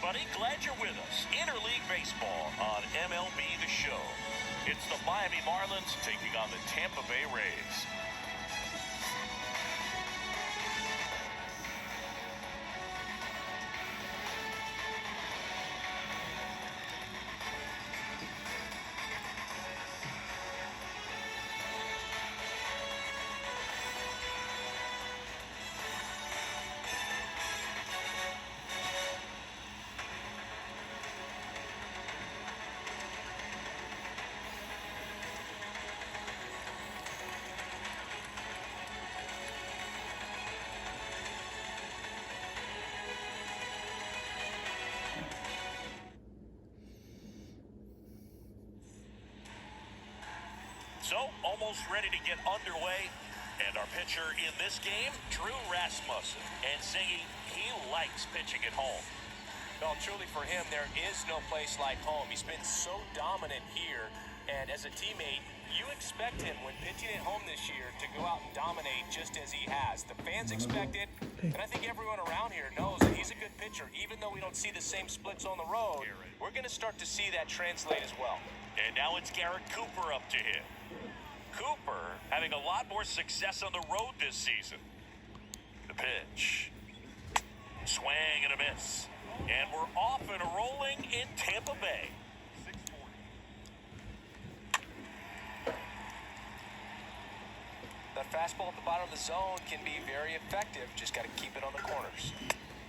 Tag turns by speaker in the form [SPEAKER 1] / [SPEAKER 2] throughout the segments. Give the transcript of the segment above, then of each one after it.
[SPEAKER 1] everybody. Glad you're with us. Interleague Baseball on MLB The Show. It's the Miami Marlins taking on the Tampa Bay Rays. So, almost ready to get underway. And our pitcher in this game, Drew Rasmussen. And singing, he likes pitching at home.
[SPEAKER 2] Well, truly for him, there is no place like home. He's been so dominant here. And as a teammate, you expect him when pitching at home this year to go out and dominate just as he has. The fans expect it, and I think everyone around here knows that he's a good pitcher. Even though we don't see the same splits on the road, we're going to start to see that translate as well.
[SPEAKER 1] And now it's Garrett Cooper up to hit. Cooper having a lot more success on the road this season. The pitch. Swing and a miss. And we're off and rolling in Tampa Bay.
[SPEAKER 2] That fastball at the bottom of the zone can be very effective. Just got to keep it on the corners.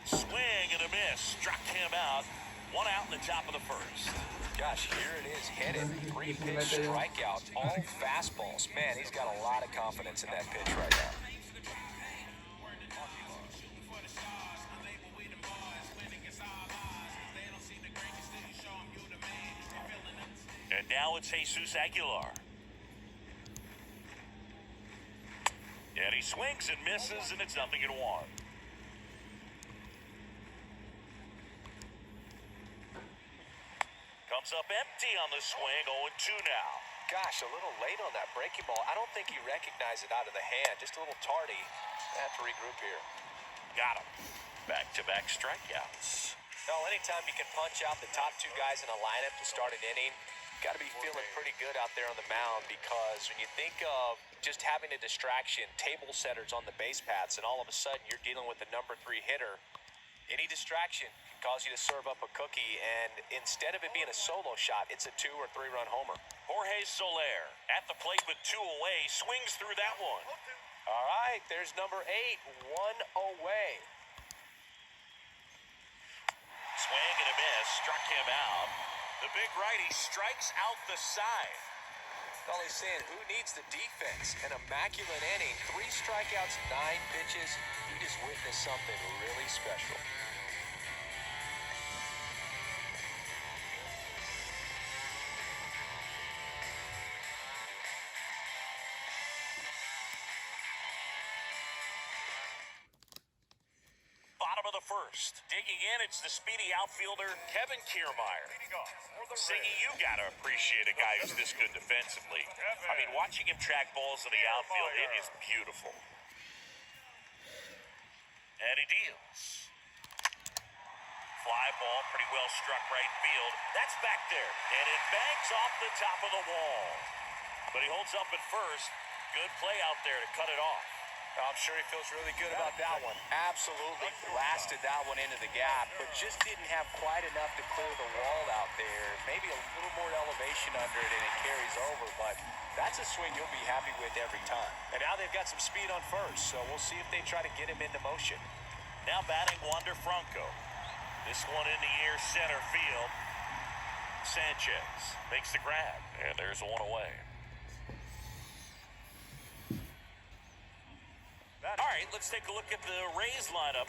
[SPEAKER 1] Swing and a miss. Struck him out. One out in the top of the first.
[SPEAKER 2] Gosh, here it is, headed. 3-pitch strikeout, all fastballs. Man, he's got a lot of confidence in that pitch right now.
[SPEAKER 1] And now it's Jesus Aguilar. And he swings and misses, and it's 0-1. Comes up empty on the swing, 0-2 now.
[SPEAKER 2] Gosh, a little late on that breaking ball. I don't think he recognized it out of the hand. Just a little tardy. I have to regroup here.
[SPEAKER 1] Got him. Back-to-back strikeouts.
[SPEAKER 2] Well, anytime you can punch out the top two guys in a lineup to start an inning, got to be feeling pretty good out there on the mound, because when you think of just having a distraction, table setters on the base paths, and all of a sudden you're dealing with the number 3 hitter, any distraction can cause you to serve up a cookie, and instead of it being a solo shot, it's a 2- or 3-run homer.
[SPEAKER 1] Jorge Soler at the plate with 2 away, swings through that one.
[SPEAKER 2] All right, there's number 8, 1 away.
[SPEAKER 1] Swing and a miss, struck him out. The big righty strikes out the side.
[SPEAKER 2] All he's saying, who needs the defense? An immaculate inning, 3 strikeouts, 9 pitches. He just witnessed something really special.
[SPEAKER 1] Bottom of the first. Digging in, it's the speedy outfielder, Kevin Keermeyer. Siggy, you gotta appreciate a guy who's this good defensively. I mean, watching him track balls in the outfield, it is beautiful. And he deals. Fly ball, pretty well struck right field. That's back there, and it bangs off the top of the wall. But he holds up at first. Good play out there to cut it off.
[SPEAKER 2] I'm sure he feels really good about that one. Absolutely blasted that one into the gap, but just didn't have quite enough to clear the wall out there. Maybe a little more elevation under it, and it carries over, but that's a swing you'll be happy with every time. And now they've got some speed on first, so we'll see if they try to get him into motion.
[SPEAKER 1] Now batting Wander Franco. This one in the air, center field. Sanchez makes the grab, and there's 1 away. All right, let's take a look at the Rays lineup.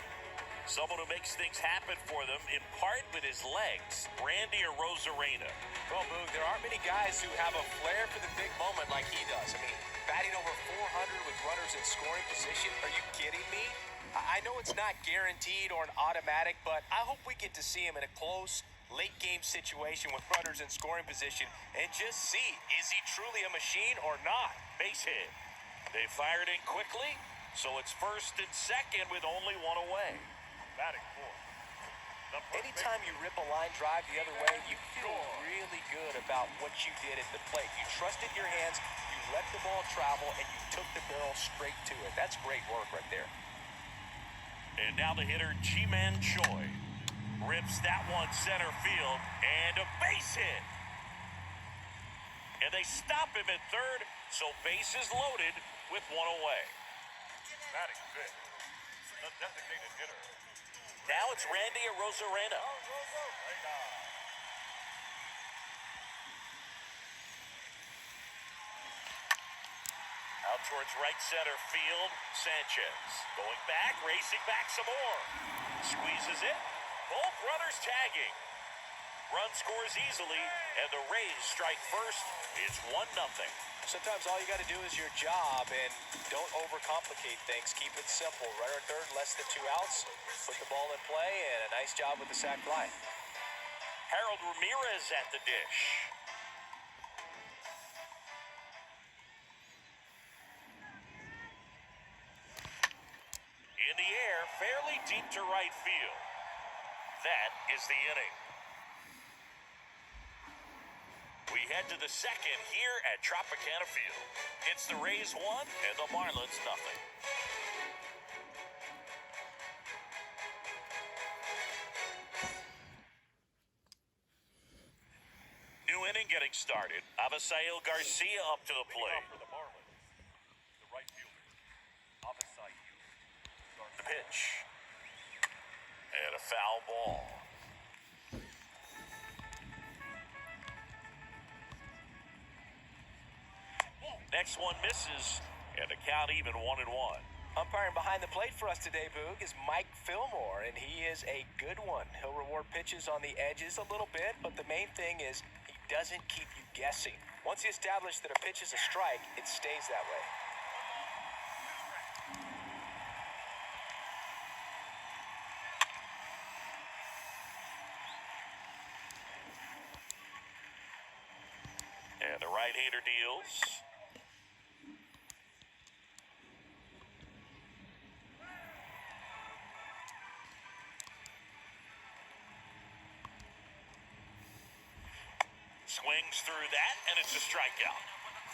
[SPEAKER 1] Someone who makes things happen for them, in part with his legs, Randy Arozarena.
[SPEAKER 2] Well, Boog, there aren't many guys who have a flair for the big moment like he does. I mean, batting over 400 with runners in scoring position. Are you kidding me? I know it's not guaranteed or an automatic, but I hope we get to see him in a close, late-game situation with runners in scoring position and just see, is he truly a machine or not?
[SPEAKER 1] Base hit. They fired in quickly, so it's first and second with only 1 away.
[SPEAKER 3] Batting 4.
[SPEAKER 2] Anytime you rip a line drive the other way, you feel really good about what you did at the plate. You trusted your hands, you let the ball travel, and you took the barrel straight to it. That's great work right there.
[SPEAKER 1] And now the hitter, Ji-Man Choi, rips that one center field, and a base hit. And they stop him at third, so bases loaded with one away.
[SPEAKER 3] Batting fifth, the designated hitter.
[SPEAKER 1] Now it's Randy Arozarena. Out towards right center field, Sanchez. Going back, racing back some more. Squeezes it. Both runners tagging. Run scores easily, and the Rays strike first. It's 1-0.
[SPEAKER 2] Sometimes all you got to do is your job, and don't overcomplicate things. Keep it simple. Runner third, less than 2 outs. Put the ball in play, and a nice job with the sac fly.
[SPEAKER 1] Harold Ramirez at the dish. In the air, fairly deep to right field. That is the inning. We head to the second here at Tropicana Field. It's the Rays 1 and the Marlins 0. New inning getting started. Avisail Garcia up to the plate.
[SPEAKER 3] For the Marlins, the right fielder, Avisail.
[SPEAKER 1] The pitch. And a foul ball. Next one misses, and the count even 1-1.
[SPEAKER 2] Umpiring behind the plate for us today, Boog, is Mike Fillmore, and he is a good one. He'll reward pitches on the edges a little bit, but the main thing is he doesn't keep you guessing. Once he establishes that a pitch is a strike, it stays that way.
[SPEAKER 1] And the right-hander deals. Swings through that, and it's a strikeout.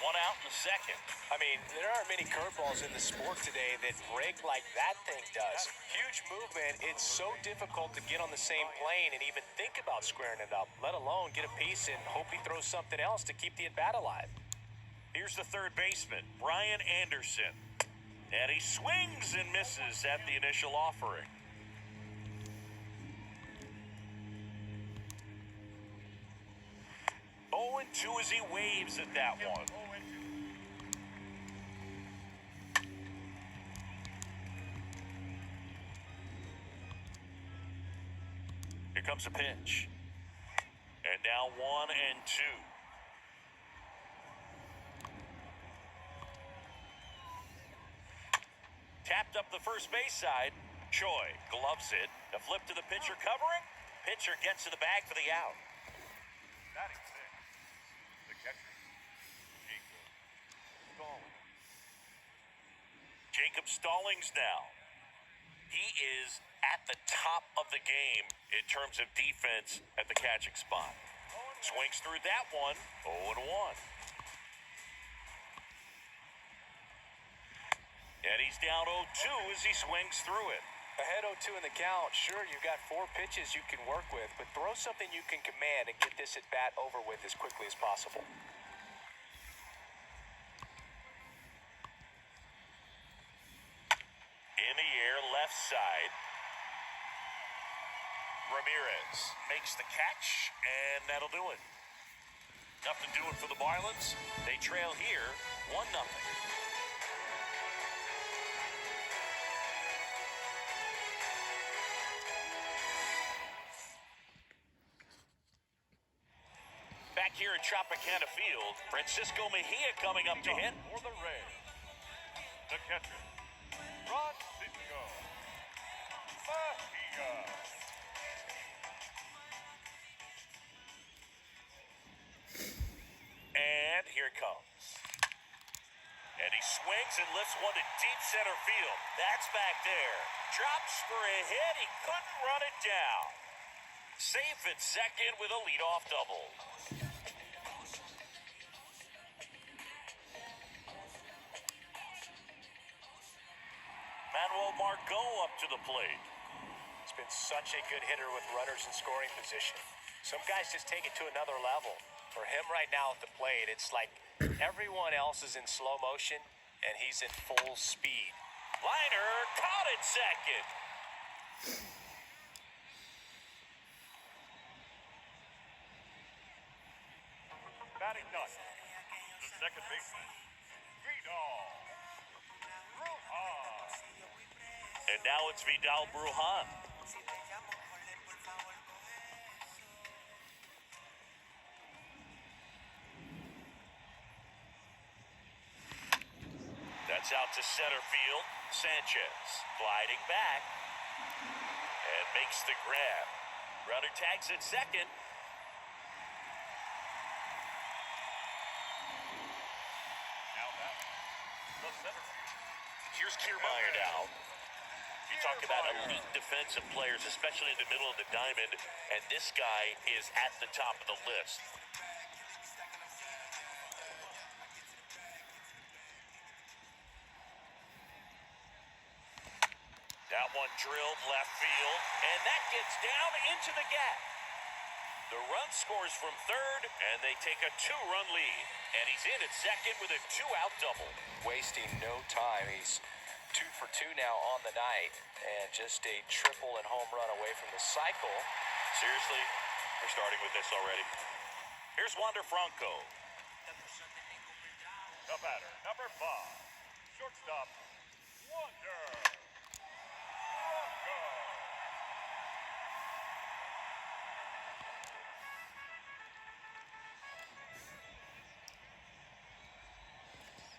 [SPEAKER 1] 1 out in the second.
[SPEAKER 2] I mean, there aren't many curveballs in the sport today that break like that thing does. Huge movement. It's so difficult to get on the same plane and even think about squaring it up, let alone get a piece and hope he throws something else to keep the at-bat alive.
[SPEAKER 1] Here's the third baseman, Brian Anderson. And he swings and misses at the initial offering. 0-2 as he waves at that one. Here comes a pitch. And now 1-2. Tapped up the first base side. Choi gloves it. The flip to the pitcher covering. Pitcher gets to the bag for the out.
[SPEAKER 3] Batting sixth, the catcher, Stallings.
[SPEAKER 1] Jacob Stallings now. He is at the top of the game in terms of defense at the catching spot. Swings through that one, 0-1. And he's down 0-2 as he swings through it.
[SPEAKER 2] Ahead 0-2 in the count. Sure, you've got 4 pitches you can work with, but throw something you can command and get this at-bat over with as quickly as possible.
[SPEAKER 1] In the air, left side. Ramirez makes the catch, and that'll do it. Nothing doing for the Marlins. They trail here, 1-0. Back here at Tropicana Field, Francisco Mejia coming up to hit.
[SPEAKER 3] For the Rays, the catcher, Francisco Mejia.
[SPEAKER 1] And here it comes. And he swings and lifts one to deep center field. That's back there. Drops for a hit. He couldn't run it down. Safe at second with a leadoff double. Manuel Margot up to the plate.
[SPEAKER 2] He's been such a good hitter with runners in scoring position. Some guys just take it to another level. For him right now at the plate, it's like everyone else is in slow motion, and he's in full speed.
[SPEAKER 1] Liner caught at second.
[SPEAKER 3] Batting ninth, the second baseman, Vidal Brujan.
[SPEAKER 1] And now it's Vidal Brujan. That's out to center field. Sanchez gliding back and makes the grab. Runner tags at second.
[SPEAKER 3] Now back, the center field.
[SPEAKER 1] Here's Keermeyer now. You talk about elite defensive players, especially in the middle of the diamond, and this guy is at the top of the list. That one drilled left field, and that gets down into the gap. The run scores from third, and they take a 2-run lead. And he's in at second with a 2-out double.
[SPEAKER 2] Wasting no time. He's 2 for 2 now on the night, and just a triple and home run away from the cycle.
[SPEAKER 1] Seriously, we're starting with this already. Here's Wander Franco.
[SPEAKER 3] The batter, number 5, shortstop, Wander Franco.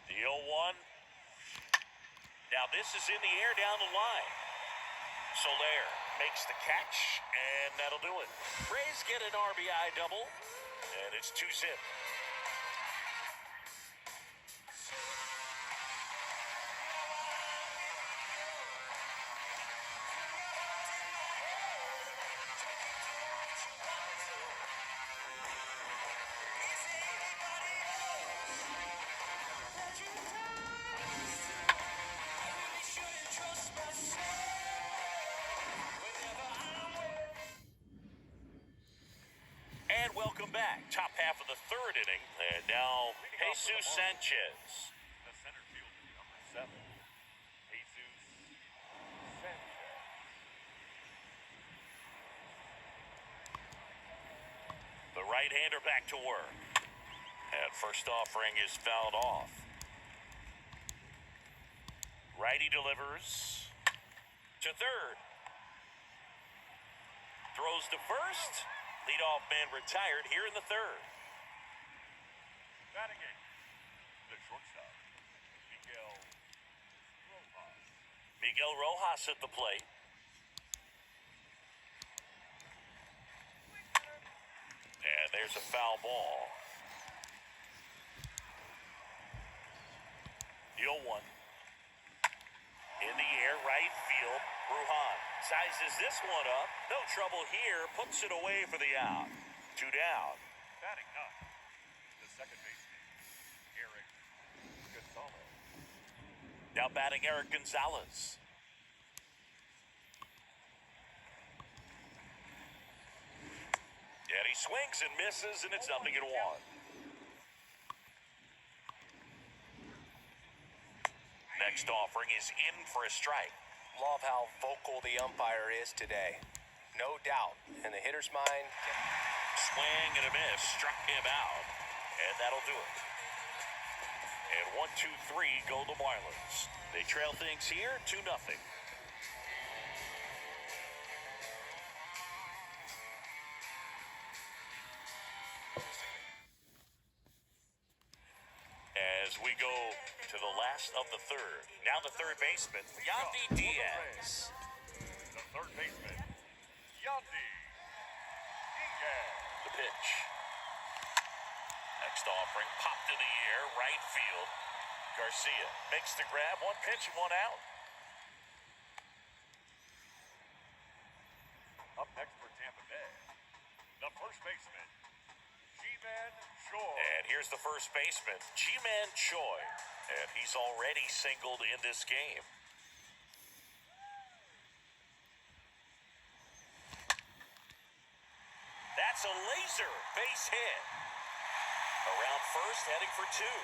[SPEAKER 1] The 0-1. Now this is in the air down the line. Soler makes the catch, and that'll do it. Rays get an RBI double, and it's 2-zip. And welcome back. Top half of the third inning. And now, Jesus Sanchez.
[SPEAKER 3] The center fielder, number 7, Jesus Sanchez.
[SPEAKER 1] The right-hander back to work. And first offering is fouled off. Righty delivers to third. Throws to first. Leadoff man retired here in the third.
[SPEAKER 3] Batting eighth, the shortstop, Miguel Rojas.
[SPEAKER 1] Miguel Rojas at the plate. And there's a foul ball. The 0-1. In the air, right field. Brujan sizes this one up. No trouble here. Puts it away for the out. 2 down.
[SPEAKER 3] Batting ninth, the second baseman, Eric Gonzalez.
[SPEAKER 1] Now batting Eric Gonzalez. And he swings and misses, and it's 0-1. Next offering is in for a strike.
[SPEAKER 2] Love how vocal the umpire is today. No doubt, in the hitter's mind.
[SPEAKER 1] Swing and a miss, struck him out, and that'll do it. And 1-2-3 go the Marlins. They trail things here 2-0. As we go to the last of the third. Now the third baseman, Yandy Diaz.
[SPEAKER 3] The third baseman, Yandy Diaz.
[SPEAKER 1] The pitch. Next offering, popped in the air, right field. Garcia makes the grab, 1 pitch and 1 out.
[SPEAKER 3] Up next for Tampa Bay, First baseman, G-Man Choi.
[SPEAKER 1] And here's the first baseman, G-Man Choi. And he's already singled in this game. That's a laser base hit. Around first, heading for two.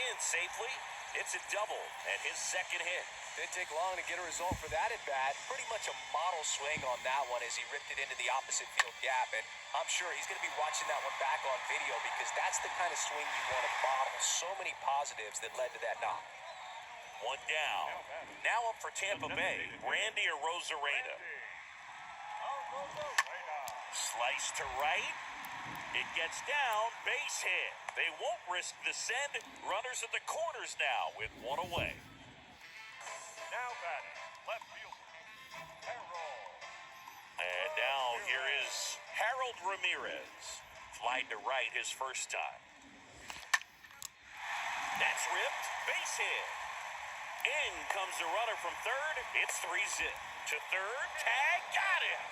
[SPEAKER 1] In safely, it's a double and his second hit.
[SPEAKER 2] Didn't take long to get a result for that at bat. Pretty much a model swing on that one as he ripped it into the opposite field gap. And I'm sure he's going to be watching that one back on video because that's the kind of swing you want to bottle. So many positives that led to that knock.
[SPEAKER 1] One down. Now up for Tampa Bay, Randy Arozarena. Slice to right. It gets down, base hit. They won't risk the send. Runners at the corners now with one away.
[SPEAKER 3] Now batting, left fielder, Harold.
[SPEAKER 1] And now here is Harold Ramirez. Flied to right his first time. That's ripped, base hit. In comes the runner from third. It's 3-zip. To third, tag, got him.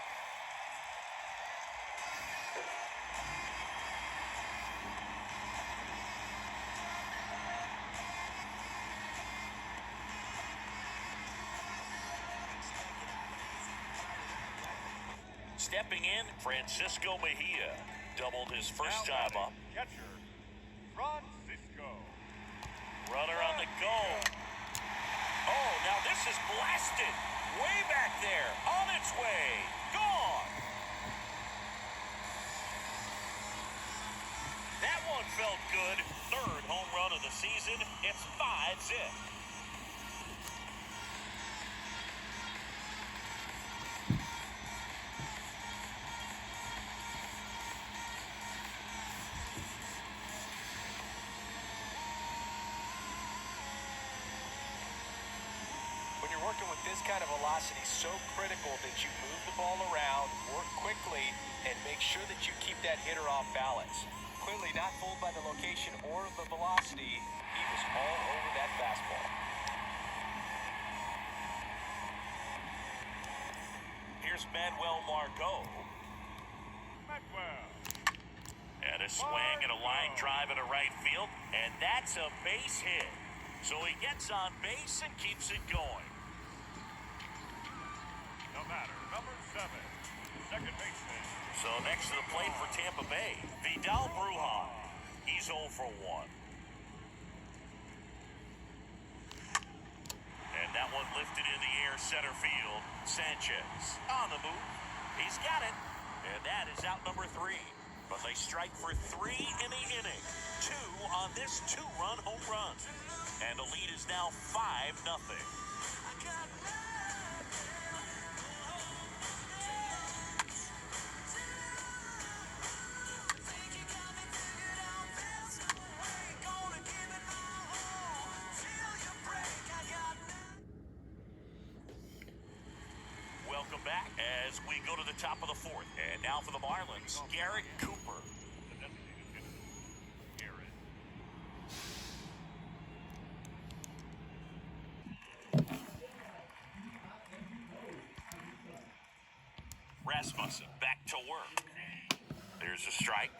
[SPEAKER 1] Stepping in, Francisco Mejia. Doubled his first time up.
[SPEAKER 3] Catcher, Francisco.
[SPEAKER 1] Runner on the go. Oh, now this is blasted. Way back there. On its way. Gone. That one felt good. Third home run of the season. It's 5-zip.
[SPEAKER 2] Working with this kind of velocity, so critical that you move the ball around, work quickly, and make sure that you keep that hitter off balance. Clearly not fooled by the location or the velocity. He was all over that fastball.
[SPEAKER 1] Here's Manuel Margot. And a swing and a line drive into right field, and that's a base hit. So he gets on base and keeps it going.
[SPEAKER 3] No matter, number 7, second baseman.
[SPEAKER 1] So next to the plate for Tampa Bay, Vidal Brujan. He's 0 for 1. And that one lifted in the air, center field. Sanchez on the move. He's got it. And that is out number 3. But they strike for 3 in the inning. 2 on this 2-run home run. And the lead is now 5-0. Welcome back as we go to the top of the 4th. And now for the Marlins, Garrett Cooper. Rasmussen back to work. There's a strike.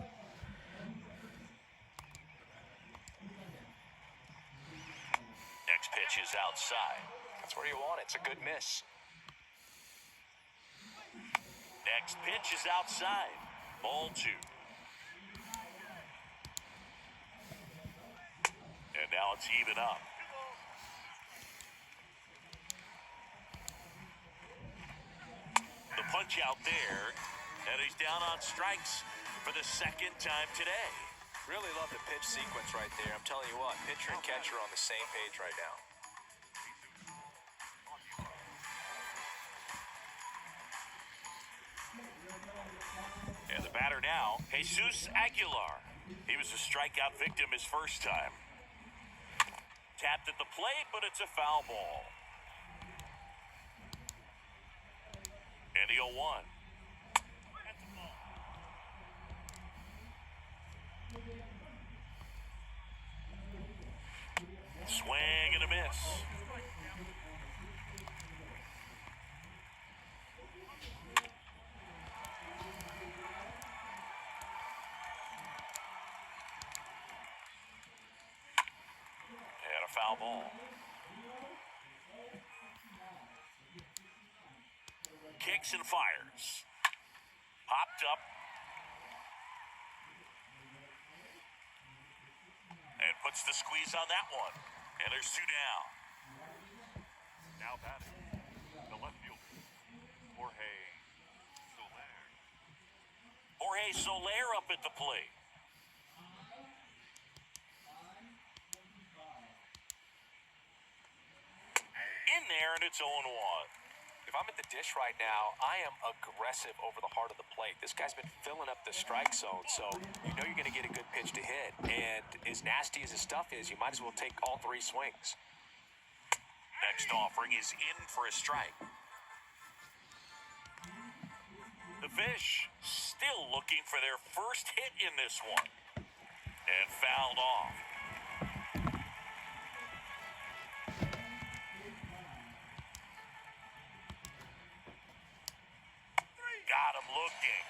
[SPEAKER 1] Next pitch is outside.
[SPEAKER 2] That's where you want it. It's a good miss.
[SPEAKER 1] Next pitch is outside. Ball 2. And now it's even up. The punch out there, and he's down on strikes for the second time today.
[SPEAKER 2] Really love the pitch sequence right there. I'm telling you what, pitcher and catcher are on the same page right now.
[SPEAKER 1] And the batter now, Jesus Aguilar. He was a strikeout victim his first time. Tapped at the plate, but it's a foul ball. And the 0-1. Swing and a miss. foul ball. Kicks and fires. Popped up. And puts the squeeze on that one. And there's two down.
[SPEAKER 3] Now batting, the left fielder, Jorge Soler.
[SPEAKER 1] Jorge Soler up at the plate. In there, and it's 0-1.
[SPEAKER 2] If I'm at the dish right now, I am aggressive over the heart of the plate. This guy's been filling up the strike zone, so you know you're going to get a good pitch to hit. And as nasty as his stuff is, you might as well take all three swings.
[SPEAKER 1] Next offering is in for a strike. The Fish still looking for their first hit in this one. And fouled off. Got him looking.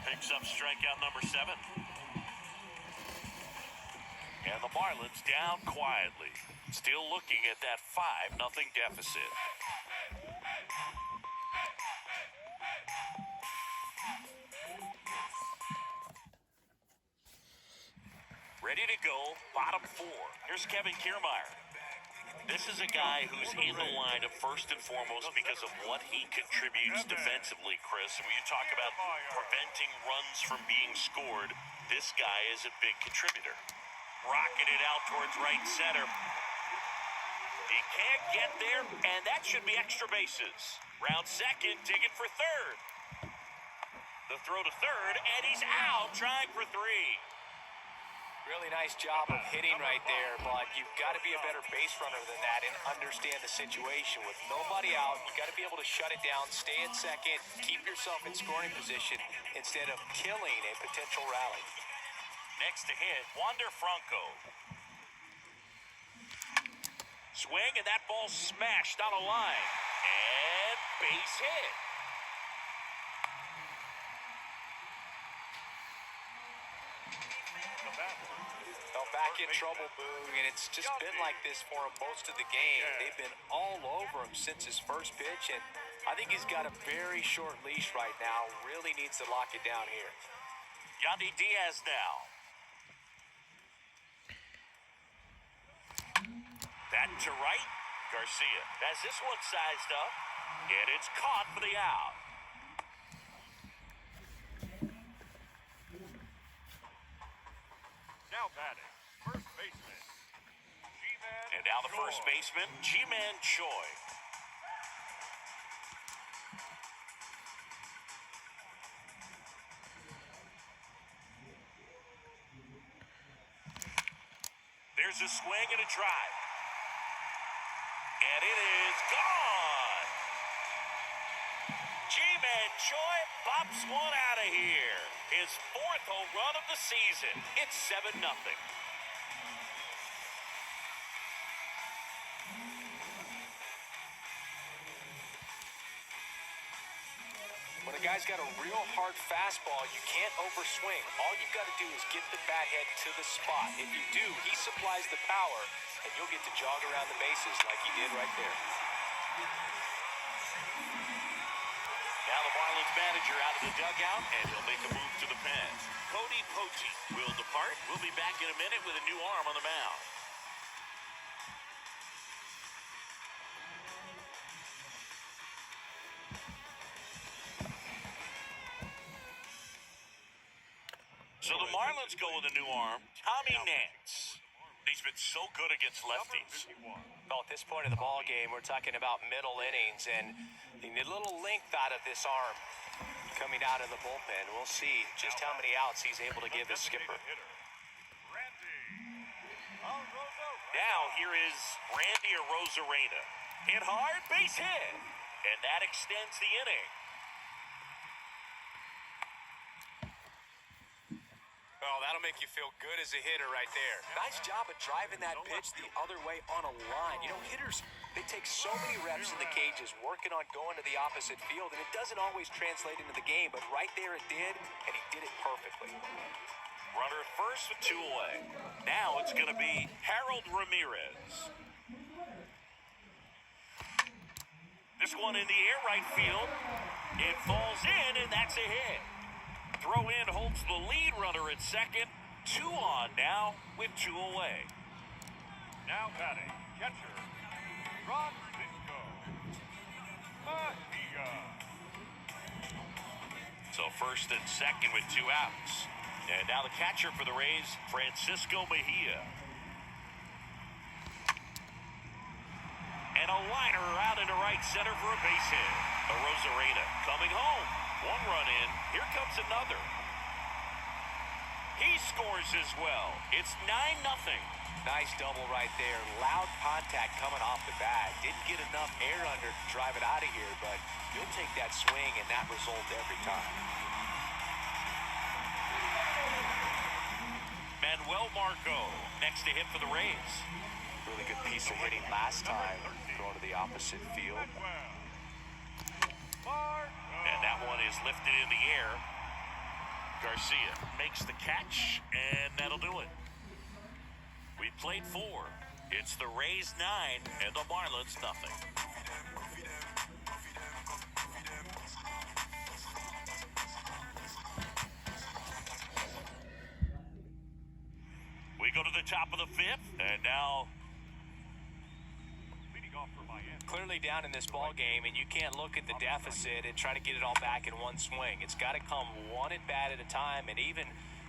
[SPEAKER 1] Picks up strikeout number 7. And the Marlins down quietly. Still looking at that 5-0 deficit. Ready to go, bottom 4. Here's Kevin Keermeyer. This is a guy who's in the lineup first and foremost because of what he contributes defensively, Chris. And when you talk about preventing runs from being scored, this guy is a big contributor. Rocking it out towards right center. He can't get there, and that should be extra bases. Round second, digging for third. The throw to third, and he's out, trying for 3.
[SPEAKER 2] Really nice job of hitting right there, but you've got to be a better base runner than that and understand the situation. With nobody out, you've got to be able to shut it down, stay at second, keep yourself in scoring position instead of killing a potential rally.
[SPEAKER 1] Next to hit, Wander Franco. Swing, and that ball smashed on a line. And base hit.
[SPEAKER 2] Fell back in trouble, Boog, and it's just been like this for him most of the game. They've been all over him since his first pitch, and I think he's got a very short leash right now. Really needs to lock it down here.
[SPEAKER 1] Yandy Diaz now. That to right. Garcia has this one sized up, and it's caught for the out.
[SPEAKER 3] Now batting, first baseman, G-Man.
[SPEAKER 1] And now the first
[SPEAKER 3] Choi.
[SPEAKER 1] baseman, Ji-Man Choi. There's a swing and a drive. And it is gone. Ji-Man Choi pops one out of here. His 4th home run of the season. It's 7-0.
[SPEAKER 2] When a guy's got a real hard fastball, you can't overswing. All you've got to do is get the bat head to the spot. If you do, he supplies the power, and you'll get to jog around the bases like he did right there.
[SPEAKER 1] Now the Marlins manager out of the dugout, and he'll make a move to the pen. Cody Poche will depart. We'll be back in a minute with a new arm on the mound. So the Marlins go with a new arm, Tommy Nance. He's been so good against lefties.
[SPEAKER 2] Well, at this point of the ball game, we're talking about middle innings, and you need a little length out of this arm coming out of the bullpen. We'll see just how many outs he's able to give his skipper.
[SPEAKER 1] Now here is Randy Arozarena. Hit hard, base hit. And that extends the inning.
[SPEAKER 2] Oh, that'll make you feel good as a hitter right there. Nice job of driving that pitch the other way on a line. You know, hitters, they take so many reps in the cages working on going to the opposite field, and it doesn't always translate into the game, but right there it did, and he did it perfectly.
[SPEAKER 1] Runner at first with 2 away. Now it's going to be Harold Ramirez. This one in the air right field. It falls in, and that's a hit. Throw in holds the lead runner at second. 2 on now with 2 away.
[SPEAKER 3] Now batting, catcher, Francisco Mejia.
[SPEAKER 1] So first and second with 2 outs. And now the catcher for the Rays, Francisco Mejia. And a liner out into right center for a base hit. Arozarena coming home. 1 run in. Here comes another. He scores as well. It's 9-0.
[SPEAKER 2] Nice double right there. Loud contact coming off the bat. Didn't get enough air under to drive it out of here, but you'll take that swing and that result every time.
[SPEAKER 1] Manuel Margot next to hit for the Rays.
[SPEAKER 2] Really good piece of hitting last time, going to the opposite field.
[SPEAKER 1] And that one is lifted in the air. Garcia makes the catch, and that'll do it. We played 4. It's the Rays 9 and the Marlins nothing. We go to the top of the 5th, and now
[SPEAKER 3] Leading off for Miami.
[SPEAKER 2] Clearly down in this ball game, and you can't look at the deficit and try to get it all back in one swing. It's got to come one at bat at a time, and even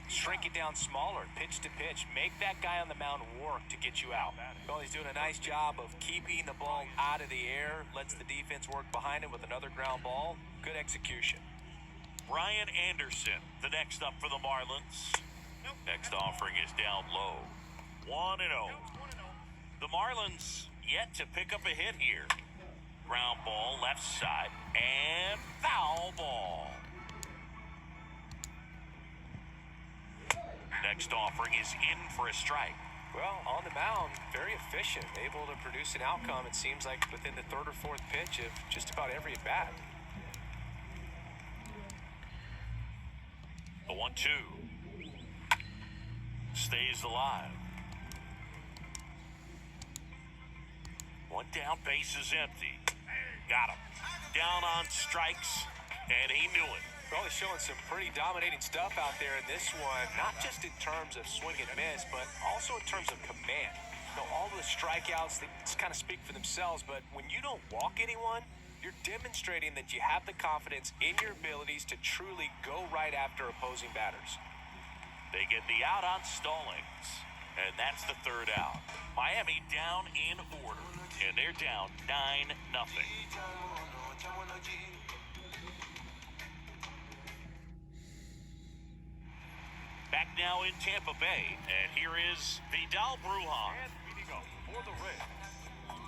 [SPEAKER 2] shrink it down smaller, pitch to pitch. Make that guy on the mound work to get you out. Well, he's doing a nice job of keeping the ball out of the air, lets the defense work behind him with another ground ball. Good execution.
[SPEAKER 1] Brian Anderson, the next up for the Marlins. Next offering is down low. 1-0. The Marlins yet to pick up a hit here. Ground ball left side and foul ball. Next offering is in for a strike.
[SPEAKER 2] Well, on the mound, very efficient, able to produce an outcome, it seems like, within the 3rd or 4th pitch of just about every at bat.
[SPEAKER 1] The 1-2 stays alive. 1 down, base is empty. Got him. Down on strikes, and he knew it.
[SPEAKER 2] Well, he's showing some pretty dominating stuff out there in this one, not just in terms of swing and miss, but also in terms of command. You know, all the strikeouts, they just kind of speak for themselves, but when you don't walk anyone, you're demonstrating that you have the confidence in your abilities to truly go right after opposing batters.
[SPEAKER 1] They get the out on Stallings, and that's the 3rd out. Miami down in order, and they're down 9-0. Back now in Tampa Bay, and here is Vidal Brujan.
[SPEAKER 3] And leading up for the Rays,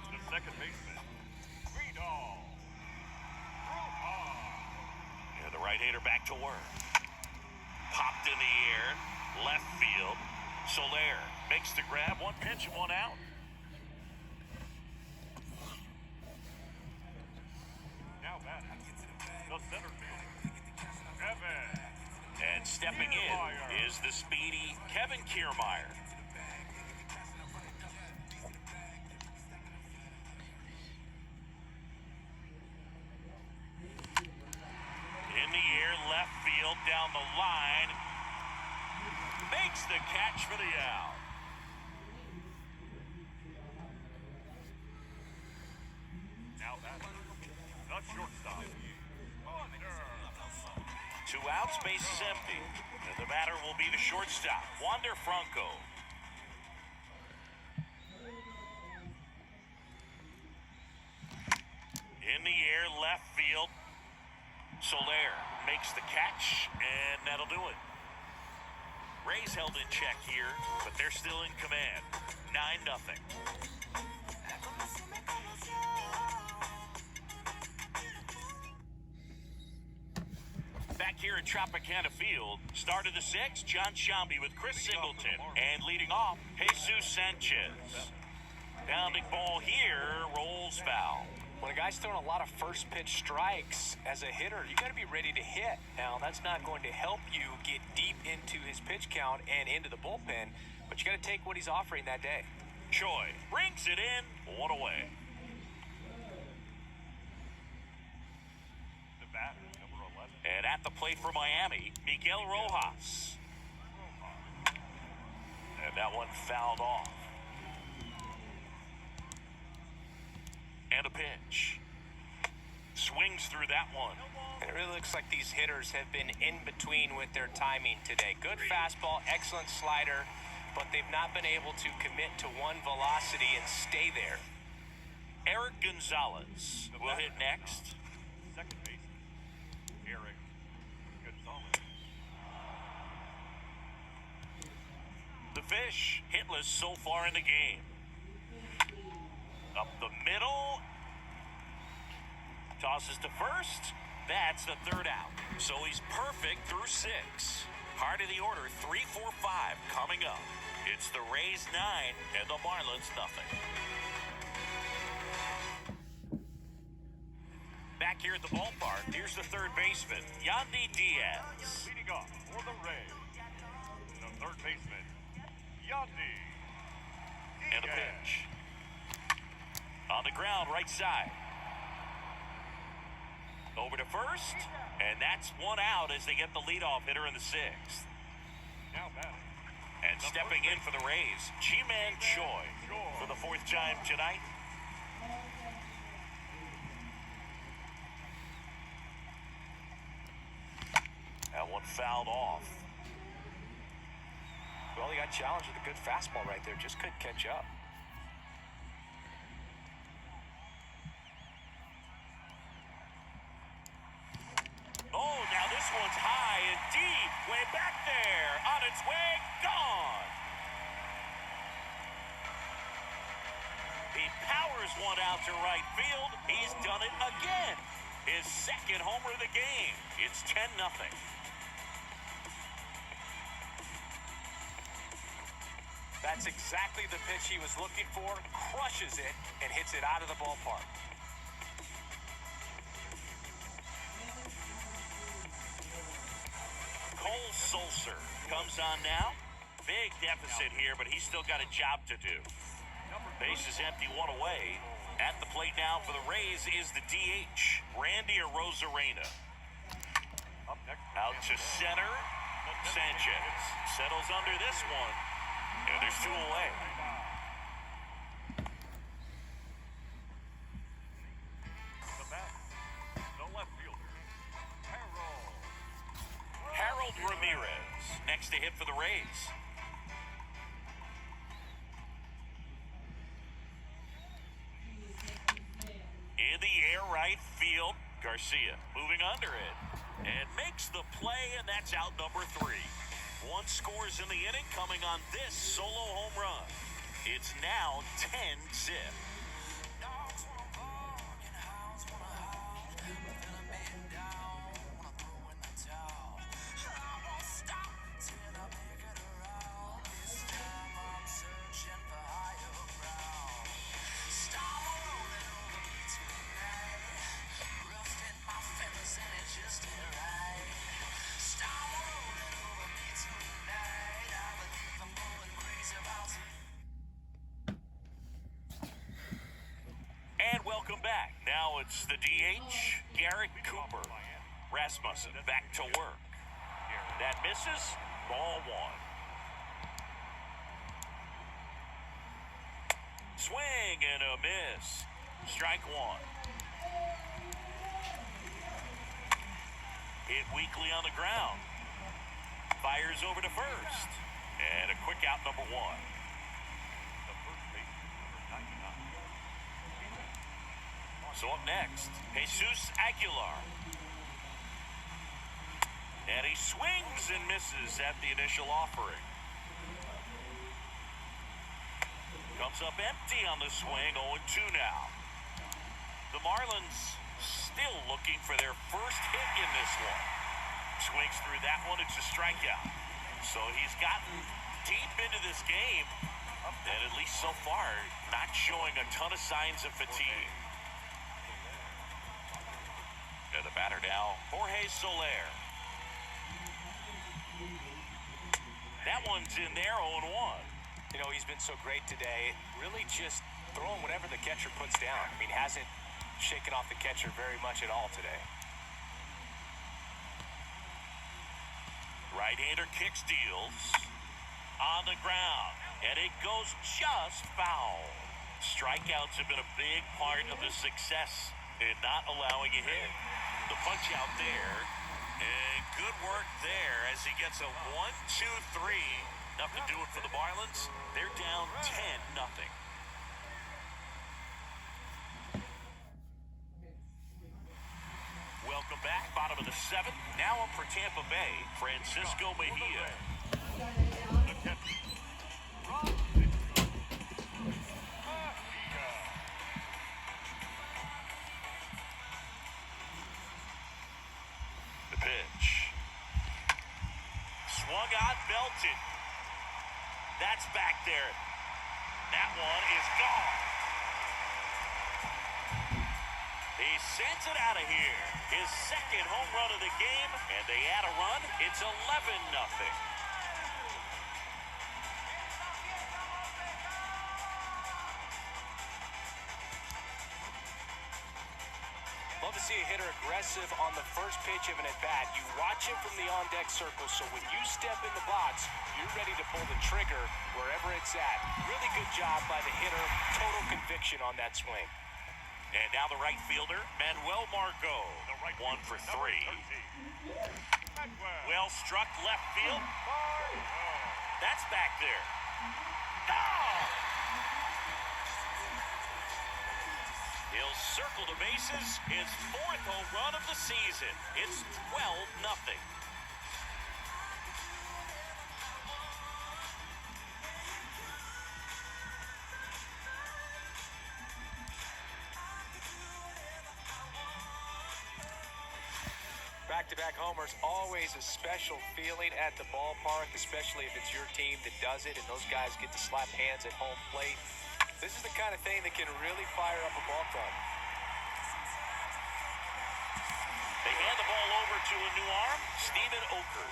[SPEAKER 3] the second baseman, Vidal Brujan.
[SPEAKER 1] And the right-hander back to work. Popped in the air, left field. Soler makes the grab, 1 pitch and 1 out.
[SPEAKER 3] Now batting, the center field, Evan.
[SPEAKER 1] And stepping in is the speedy Kevin Keermeyer. In the air, left field, down the line. Makes the catch for the out.
[SPEAKER 3] Now batting, the shortstop, Hunter.
[SPEAKER 1] 2 outs, base is empty. And the batter will be the shortstop, Wander Franco. In the air, left field. Soler makes the catch, and that'll do it. Rays held in check here, but they're still in command. 9-0. Back here at Tropicana Field, start of the 6th, John Shambi with Chris Singleton. And leading off, Jesus Sanchez. Bounding ball here, rolls foul.
[SPEAKER 2] When a guy's throwing a lot of first pitch strikes as a hitter, you got to be ready to hit. Now, that's not going to help you get deep into his pitch count and into the bullpen, but you got to take what he's offering that day.
[SPEAKER 1] Choi brings it in, 1 away. And at the plate for Miami, Miguel Rojas. And that one fouled off. And a pitch. Swings through that one.
[SPEAKER 2] It really looks like these hitters have been in between with their timing today. Good fastball, excellent slider, but they've not been able to commit to one velocity and stay there.
[SPEAKER 1] Eric Gonzalez will hit next.
[SPEAKER 3] Second baseman, Eric Gonzalez.
[SPEAKER 1] The Fish hitless so far in the game. Up the middle. Tosses to first. That's the third out. So he's perfect through 6. Heart of the order, 3, 4, 5 coming up. It's the Rays 9 and the Marlins nothing. Back here at the ballpark, here's the third baseman, Yandy Diaz.
[SPEAKER 3] Leading off for the Rays, the third baseman, Yandy Diaz.
[SPEAKER 1] And a pitch. On the ground, right side. Over to first, and that's one out as they get the leadoff hitter in the 6th.
[SPEAKER 3] Now batting.
[SPEAKER 1] And stepping in for the Rays, Ji-Man Choi for the 4th time tonight. That one fouled off.
[SPEAKER 2] Well, he got challenged with a good fastball right there. Just couldn't catch up.
[SPEAKER 1] Oh, now this one's high and deep. Way back there. On its way. Gone. He powers one out to right field. He's done it again. His second homer of the game. It's 10-0.
[SPEAKER 2] That's exactly the pitch he was looking for. Crushes it and hits it out of the ballpark.
[SPEAKER 1] Cole Sulser comes on now. Big deficit here, but he's still got a job to do. Base is empty, one away. At the plate now for the Rays is the DH, Randy Arozarena.
[SPEAKER 3] Up next.
[SPEAKER 1] Out to center. Sanchez settles under this one. And there's 2 away.
[SPEAKER 3] The bat, the left fielder,
[SPEAKER 1] Harold Ramirez next to hit for the Rays. In the air right field, Garcia moving under it and makes the play, and that's out number 3. 1 scores in the inning coming on this solo home run. It's now 10-zip. And welcome back. Now it's the DH, Garrett Cooper. Rasmussen back to work. That misses. Ball 1. Swing and a miss. Strike 1. Hit weakly on the ground. Fires over to first. And a quick out, number 1.
[SPEAKER 3] the first baseman, number 99.
[SPEAKER 1] So up next, Jesus Aguilar. And he swings and misses at the initial offering. Comes up empty on the swing, 0-2 now. The Marlins still looking for their first hit in this one. Swings through that one, it's a strikeout. So he's gotten deep into this game, and at least so far, not showing a ton of signs of fatigue. And the batter now, Jorge Soler. That one's in there, 0-1.
[SPEAKER 2] You know, he's been so great today. Really just throwing whatever the catcher puts down. I mean, hasn't shaken off the catcher very much at all today.
[SPEAKER 1] Right-hander kicks, deals. On the ground. And it goes just foul. Strikeouts have been a big part of the success in not allowing a hit. The punch out there. And good work there as he gets a 1-2-3. Enough to do it for the Marlins. They're down 10-0. Welcome back, bottom of the seventh. Now up for Tampa Bay, Francisco Mejia.
[SPEAKER 3] The catch.
[SPEAKER 1] The pitch. Swung on, belted. That's back there. That one is gone. He sends it out of here. His second home run of the game, and they add a run. It's 11-0.
[SPEAKER 2] Love to see a hitter aggressive on the first pitch of an at-bat. You watch him from the on-deck circle, so when you step in the box, you're ready to pull the trigger wherever it's at. Really good job by the hitter. Total conviction on that swing.
[SPEAKER 1] And now the right fielder, Manuel Margot. 1 for 3. Well struck left field. That's back there. Oh! He'll circle the bases. His 4th home run of the season. It's 12-0.
[SPEAKER 2] Back-to-back homers, always a special feeling at the ballpark, especially if it's your team that does it and those guys get to slap hands at home plate. This is the kind of thing that can really fire up a ball club.
[SPEAKER 1] They hand the ball over to a new arm, Steven Oker.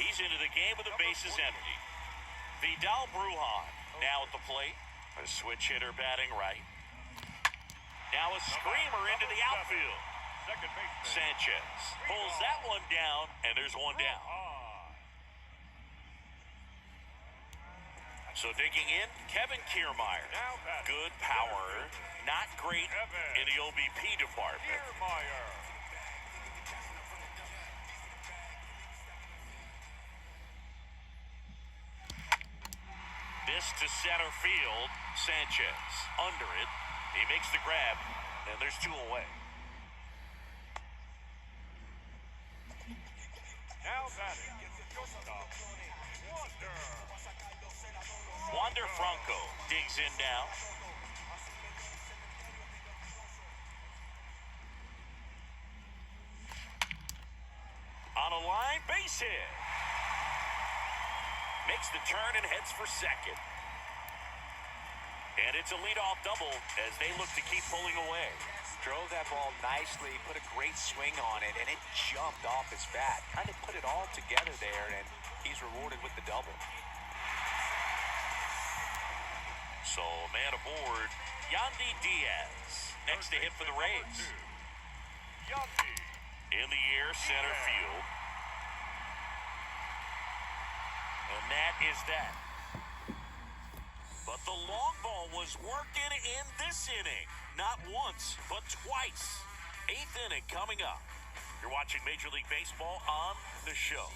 [SPEAKER 1] He's into the game with the bases empty. Vidal Brujan now at the plate. A switch hitter batting right. Now a screamer into the outfield.
[SPEAKER 3] Second baseman.
[SPEAKER 1] Sanchez pulls that one down, and there's one down. So digging in, Kevin Keermeyer. Good power, not great in the OBP department.
[SPEAKER 3] Keermeyer.
[SPEAKER 1] This to center field, Sanchez under it. He makes the grab, and there's 2 away.
[SPEAKER 3] Now batting.
[SPEAKER 1] Wander Franco digs in now. On a line, base hit. Makes the turn and heads for second. And it's a leadoff double as they look to keep pulling away.
[SPEAKER 2] Drove that ball nicely, put a great swing on it, and it jumped off his bat. Kind of put it all together there, and he's rewarded with the double.
[SPEAKER 1] So, man aboard, Yandy Diaz. Next to hit for the Rays.
[SPEAKER 3] Yandy.
[SPEAKER 1] In the air, center field. And that is that. But the long ball was working in this inning. Not once, but twice. 8th inning coming up. You're watching Major League Baseball on the show.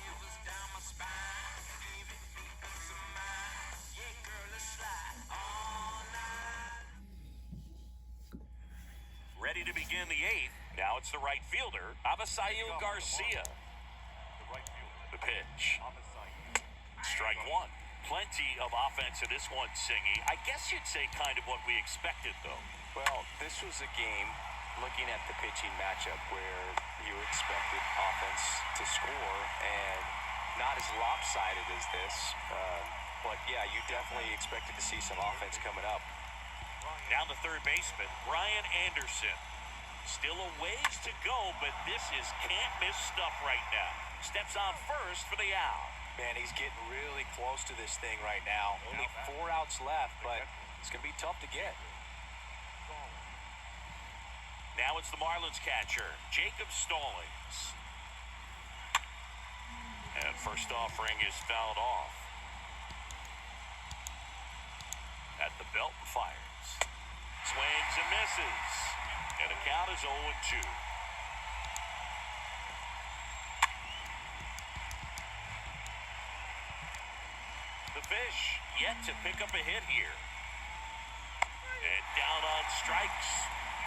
[SPEAKER 1] Ready to begin the 8th. Now it's the right fielder, Avisail Garcia.
[SPEAKER 3] The right fielder.
[SPEAKER 1] The pitch.
[SPEAKER 3] Avisail.
[SPEAKER 1] Strike 1. Plenty of offense in this one, Singy. I guess you'd say kind of what we expected, though.
[SPEAKER 2] Well, this was a game, looking at the pitching matchup, where you expected offense to score, and not as lopsided as this. But, yeah, you definitely expected to see some offense coming up.
[SPEAKER 1] Down the third baseman, Brian Anderson. Still a ways to go, but this is can't-miss stuff right now. Steps on first for the out.
[SPEAKER 2] Man, he's getting really close to this thing right now. Only 4 outs left, but it's going to be tough to get.
[SPEAKER 1] Now it's the Marlins catcher, Jacob Stallings. And first offering is fouled off. At the belt and fires. Swings and misses. And the count is 0-2. The fish yet to pick up a hit here. And down on strikes.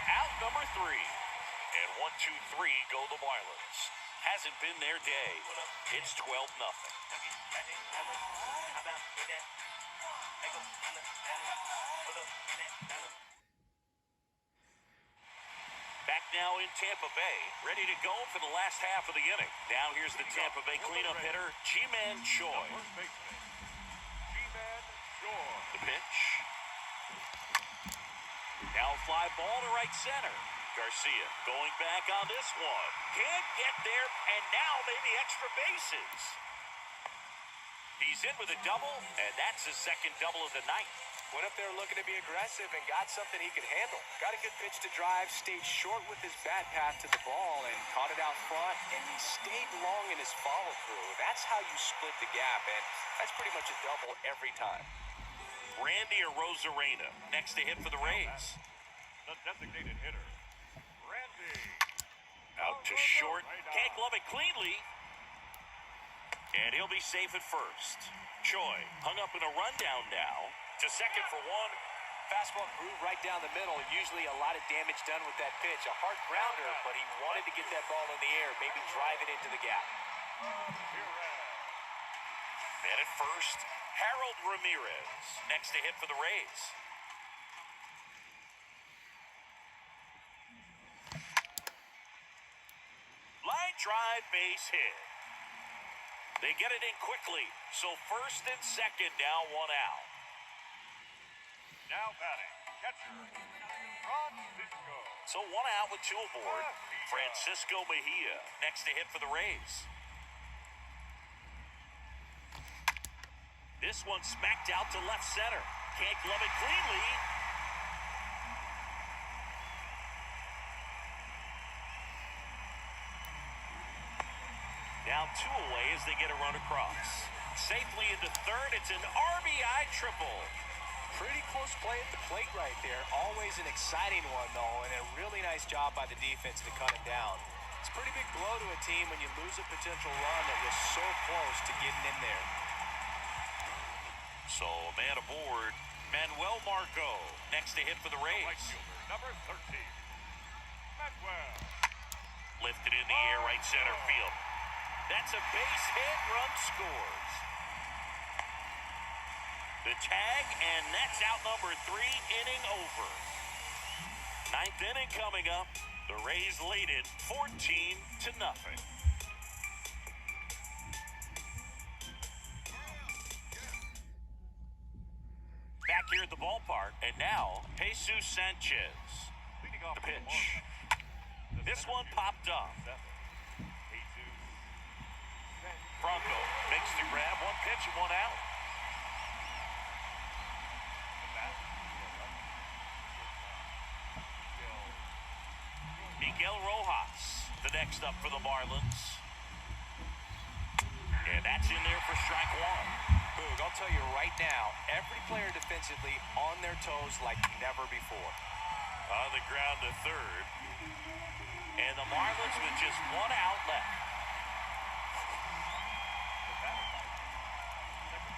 [SPEAKER 1] Out number 3. And 1-2-3 go the Marlins. Hasn't been their day. It's 12-0. Back now in Tampa Bay, ready to go for the last half of the inning. Now here's the Tampa Bay cleanup hitter, Keermeyer.
[SPEAKER 3] First baseman, Keermeyer.
[SPEAKER 1] The pitch. Now a fly ball to right center. Garcia going back on this one. Can't get there, and now maybe extra bases. He's in with a double, and that's his second double of the night.
[SPEAKER 2] Went up there looking to be aggressive and got something he could handle. Got a good pitch to drive, stayed short with his bat path to the ball, and caught it out front, and he stayed long in his follow-through. That's how you split the gap, and that's pretty much a double every time.
[SPEAKER 1] Randy Arozarena next to hit for the Rays.
[SPEAKER 3] The designated hitter, Randy.
[SPEAKER 1] Out to short. Can't glove it cleanly. And he'll be safe at first. Choi hung up in a rundown now. To second for one.
[SPEAKER 2] Fastball groove right down the middle. Usually a lot of damage done with that pitch. A hard grounder, but he wanted to get that ball in the air, maybe drive it into the gap.
[SPEAKER 1] And at first, Harold Ramirez next to hit for the Rays. Line drive, base hit. They get it in quickly, so first and second now, one out.
[SPEAKER 3] Now batting, catcher, Francisco.
[SPEAKER 1] So one out with two aboard. Francisco Mejia next to hit for the Rays. This one smacked out to left center. Can't glove it cleanly. Now two away as they get a run across. Safely into third. It's an RBI triple.
[SPEAKER 2] Pretty close play at the plate right there. Always an exciting one, though, and a really nice job by the defense to cut it down. It's a pretty big blow to a team when you lose a potential run that was so close to getting in there.
[SPEAKER 1] So a man aboard, Manuel Margot next to hit for the
[SPEAKER 3] Right
[SPEAKER 1] Rays.
[SPEAKER 3] fielder, number 13, Manuel.
[SPEAKER 1] Lifted in the air, right center field. That's a base hit, run scores. The tag, and that's out number 3, inning over. Ninth inning coming up. The Rays lead it 14-0. Back here at the ballpark, and now Jesus Sanchez.
[SPEAKER 3] Leading off
[SPEAKER 1] The
[SPEAKER 3] for the
[SPEAKER 1] pitch.
[SPEAKER 3] Marlins, the
[SPEAKER 1] This
[SPEAKER 3] center
[SPEAKER 1] one
[SPEAKER 3] fielder,
[SPEAKER 1] popped up.
[SPEAKER 3] 7, Jesus Sanchez.
[SPEAKER 1] Bronco makes the grab, one pitch and one out. Miguel Rojas, the next up for the Marlins. And that's in there for strike one.
[SPEAKER 2] Boog, I'll tell you right now, every player defensively on their toes like never before.
[SPEAKER 1] On the ground to third. And the Marlins with just one out left.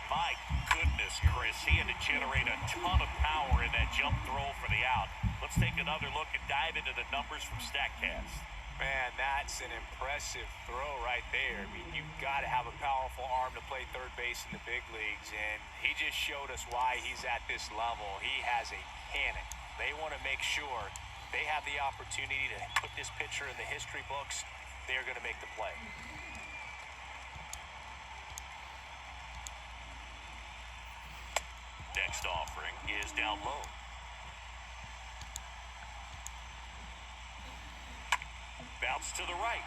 [SPEAKER 1] My goodness, Chris, he had to generate a ton of power in that jump throw for the out. Let's take another look and dive into the numbers from StatCast.
[SPEAKER 2] Man, that's an impressive throw right there. I mean, you've got to have a powerful arm to play third base in the big leagues, and he just showed us why he's at this level. He has a cannon. They want to make sure they have the opportunity to put this pitcher in the history books. They're going to make the play.
[SPEAKER 1] Next offering is down low. Bounce to the right.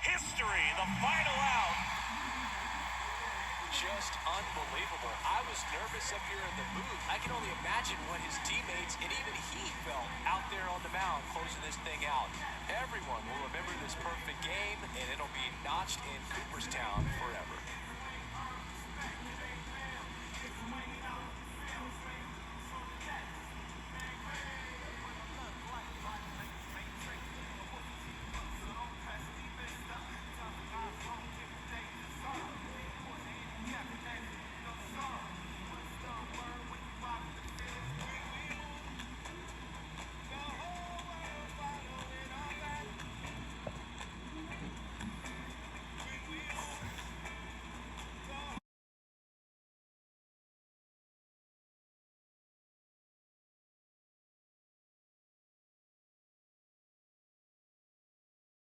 [SPEAKER 1] History, the final out.
[SPEAKER 2] just unbelievable. I was nervous up here in the booth. I can only imagine what his teammates and even he felt out there on the mound closing this thing out. Everyone will remember this perfect game, and it'll be notched in Cooperstown forever.